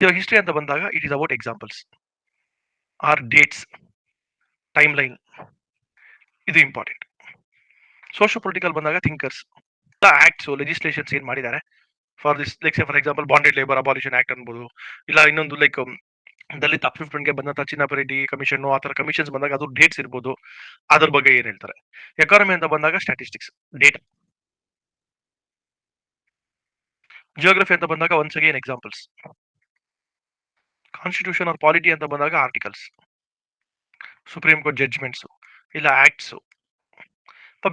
ಇವಾಗ ಹಿಸ್ಟ್ರಿ ಅಂತ ಬಂದಾಗ it is about examples R dates, time line, ಇದು ಇಂಪಾರ್ಟೆಂಟ್. ಸೋಶಿಯೋ ಪೊಲಿಟಿಕಲ್ ಬಂದಾಗ ಥಿಂಕರ್ಸ್, ಆಕ್ಟ್ಸ್, ಲೆಜಿಸ್ಲೇಷನ್ಸ್ ಏನ್ ಮಾಡಿದ್ದಾರೆ for this, like for example bonded labour abolition act ಅನ್ಬೋದು, ಇಲ್ಲ ಇನ್ನೊಂದು ಲೈಕ್ ದಲಿತ್ ಅಪ್ಲಿಫ್ಟ್ಮೆಂಟ್ಗೆ ಬಂದಂತ ಚಿನ್ನಪರೆಡ್ಡಿ ಕಮಿಷನ್, ಆ ತರ ಕಮಿಷನ್ಸ್ ಬಂದಾಗ ಅದು ಡೇಟ್ಸ್ ಇರ್ಬೋದು, ಅದ್ರ ಬಗ್ಗೆ ಏನ್ ಹೇಳ್ತಾರೆ. ಎಕಾನಮಿ ಅಂತ ಬಂದಾಗ ಸ್ಟ್ಯಾಟಿಸ್ಟಿಕ್ಸ್, ಡೇಟಾ. ಜಿಯೋಗ್ರಫಿ ಅಂತ ಬಂದಾಗ once again examples. Constitution or polity ಅಂತ ಬಂದಾಗ ಆರ್ಟಿಕಲ್ಸ್, ಸುಪ್ರೀಂ ಕೋರ್ಟ್ ಜಡ್ಜ್ಮೆಂಟ್ಸ್, ಇಲ್ಲ ಆಕ್ಟ್ಸ್.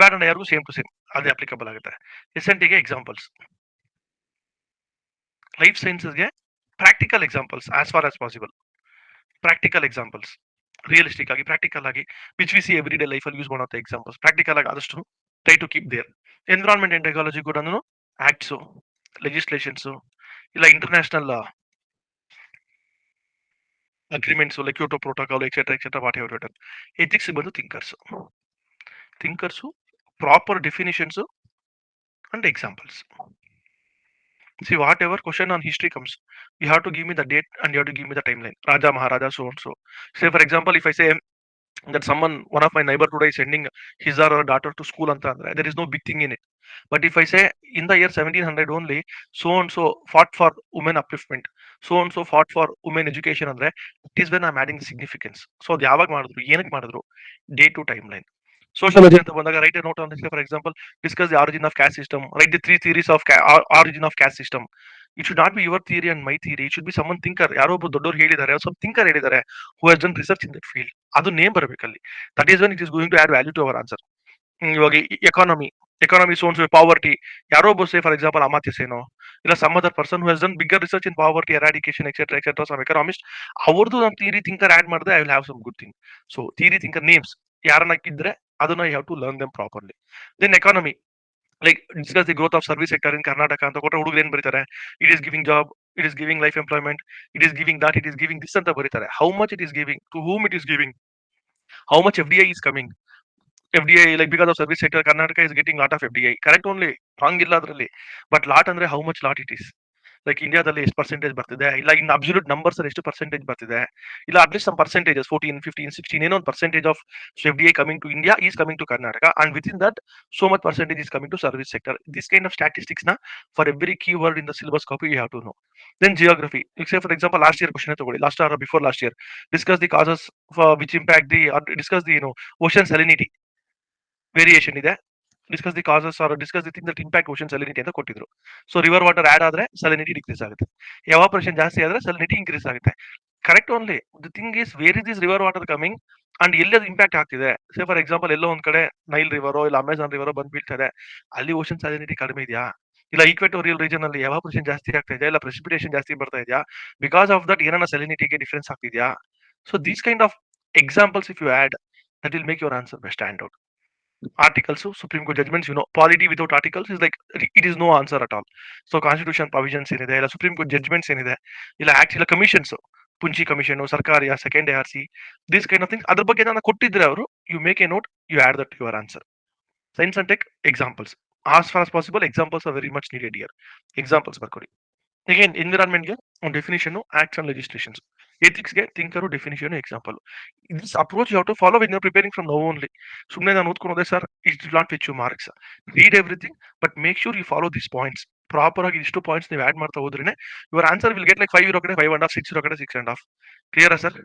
ಬ್ಯಾಟ್ ಅಂಡ್ ಯಾರಿಗೂ ಸೇಮ್ ಟು ಸೇಮ್ ಅದೇ ಅಪ್ಲಿಕಬಲ್ ಆಗುತ್ತೆ. ಎಸ್ ಎನ್ ಟಿಗೆ ಎಕ್ಸಾಂಪಲ್ಸ್, ಲೈಫ್ ಸೈನ್ಸಸ್ಗೆ practical examples as far as possible. Practical examples, realistic ಆಗಿ ಪ್ರಾಕ್ಟಿಕಲ್ ಆಗಿ which we see every day life ಅಲ್ಲಿ use ಮಾಡುವಂತ ಎಕ್ಸಾಂಪಲ್ಸ್ ಪ್ರಾಕ್ಟಿಕಲ್ ಆಗಿ ಆದಷ್ಟು try to keep there. Environment and technology ಕೂಡ ಆಕ್ಟ್ಸ್, ಲೆಜಿಸ್ಲೇಷನ್ಸ್, ಇಲ್ಲ international agreements like Kyoto protocol etcetera etcetera whatever it. Ethics ಬಂದು thinkers, proper definitions and examples. See, whatever question on history comes, you have to give me the date and you have to give me the timeline. Raja, Maharaja, so and so. Say, for example, if I say that one of my neighbor today is sending his or her daughter to school, there is no big thing in it. But if I say in the year 1700 only, so and so fought for women upliftment, so and so fought for women education, it is when I'm adding the significance. So, the yavag madidru, enak madidru, day to timeline. Sociology ಅಂತ ಬಂದಾಗ write a note on this. For example, discuss the origin of caste system. Write the 3 theories of origin of caste system. It should not be your theory and my theory. It should be someone thinker. ಯಾರೋ ಒಬ್ಬ ದೊಡ್ಡವರು ಹೇಳಿದ್ದಾರೆ, some thinker ಹೇಳಿದ್ದಾರೆ, who has done research in that field. ಅದು name ಬರಬೇಕಲ್ಲಿ. That is when it is going to add value to our answer. ಇವಾಗ economy ಸೋನ್ಸ್ poverty, ಯಾರೋ ಒಬ್ಬ say for example ಅಮಾತ್ಯ ಸೇನೋ, ಇಲ್ಲ some other person who has done bigger research in poverty eradication etcetera etcetera, some economist, ಅವ್ರದ್ದು ನಾನು theory thinker add ಮಾಡಿದ್ರೆ I will have some good thing. So theory thinker names ಯಾರನ್ನ ಇದ್ರೆ ಅದನ್ನ you have to learn them properly. Then economy, like discuss the growth of service sector in Karnataka ಅಂತ ಕೊಟ್ಟರೆ ಹುಡುಗರು ಏನ್ ಬರೀತಾರೆ, it is giving job, it is giving life employment, it is giving that, it is giving this ಅಂತ ಬರೀತಾರೆ. How much it is giving, to whom it is giving, how much FDI is coming. FDI, like because of service sector, Karnataka is getting lot of FDI. Correct only, wrong illa adರಲ್ಲಿ. But lot ಅಂದ್ರೆ how much lot it is. Like ಇಂಡಿಯಾದಲ್ಲಿ ಎಷ್ಟು percentage ಬರ್ತಿದೆ, ಇಲ್ಲ ಇನ್ absolute numbers ಎಷ್ಟು percentage ಬರ್ತಿದೆ, ಇಲ್ಲ at least some percentages 14, 15, 16 ಏನೋ ಒಂದು percentage of FDI coming to India is coming to Karnataka, and within that so much percentage is coming to service sector. This kind of statistics na for every keyword in the syllabus copy you have to know. Then geography, you say for example last year question tagoli, last year or before last year, discuss the causes for which impact the, or discuss the ocean salinity variation ಇದೆ, discuss the causes or discuss the thing that impact ocean salinity ಅಂತ ಕೊಟ್ಟಿದ್ರು. So river water add ಆದ್ರೆ salinity decrease ಆಗುತ್ತೆ, evaporation ಜಾಸ್ತಿ ಆದ್ರೆ salinity increase ಆಗುತ್ತೆ. Correct only, the thing is where is this river water coming and ಎಲ್ಲಿ ಅದು impact ಆಗ್ತಿದೆ. ಸೇ ಫಾರ್ ಎಕ್ಸಾಂಪಲ್ ಎಲ್ಲೋ ಒಂದ್ ಕಡೆ ನೈಲ್ ರಿವರೋ ಇಲ್ಲ ಅಮೆಜಾನ್ ರಿವರೋ ಬಂದ್ ಬೀಳ್ತಾ ಇದೆ, ಅಲ್ಲಿ ಓಷನ್ ಸಲಿನಿಟಿ ಕಡಿಮೆ ಇದೆಯಾ, ಇಲ್ಲ ಈಕ್ವೆಟೋರಿಯಲ್ ರೀಜನ್ ಅಲ್ಲಿ ಎವಾಪರೇಷನ್ ಜಾಸ್ತಿ ಆಗ್ತಾ ಇದೆಯಾ, ಇಲ್ಲ ಪ್ರೆಸಿಪಿಟೇಷನ್ ಜಾಸ್ತಿ ಬರ್ತಾ ಇದೆಯಾ, ಬಿಕಾಸ್ ಆಫ್ ದಟ್ ಏನನ್ನ ಸಲಿನಿಟಿಗೆ ಡಿಫರೆನ್ಸ್ ಆಗ್ತಿದ್ಯಾ. So these kind of examples if you add, that will make your answer stand out. Articles, so Supreme Court judgments, polity without articles is like it is no answer at all. So Constitution provisions ಏನಿದೆ, ಇಲ್ಲ Supreme Court judgments ಏನಿದೆ, ಇಲ್ಲ act, ಇಲ್ಲ commissions, Punchhi commission, Sarkaria second ARC, this kind of things, ಅದ್ರ ಬಗ್ಗೆ ನಾನು ಕೊಟ್ಟಿದ್ರೆ ಅವರು, you make a note, you add that your answer. Science and tech examples, as far as possible examples are very much needed here. Examples ಬರ್ಕೊಡಿ. Again ಎನ್ವಿರಾನ್ಮೆಂಟ್ಗೆ ಒಂದು definition, acts and legislations. ಎಥಿಕ್ಸ್ಗೆ thinker, definition, example. This approach you have to follow when preparing from now only. ಸುಮ್ಮನೆ ನಾನು ಓದ್ಕೊಂಡೆ sir, it will not fetch you marks. Read everything, but make sure you follow this points. Proper ಆಗಿ ಇಷ್ಟು points ನೀವು add ಮಾಡ್ತಾ ಹೋದ್ರೇನೆ your answer will get like 5 ಇರೋ ಕಡೆ 5.5, 6 ಇರೋ ಕಡೆ 6.5. ಕ್ಲಿಯರಾ ಸರ್?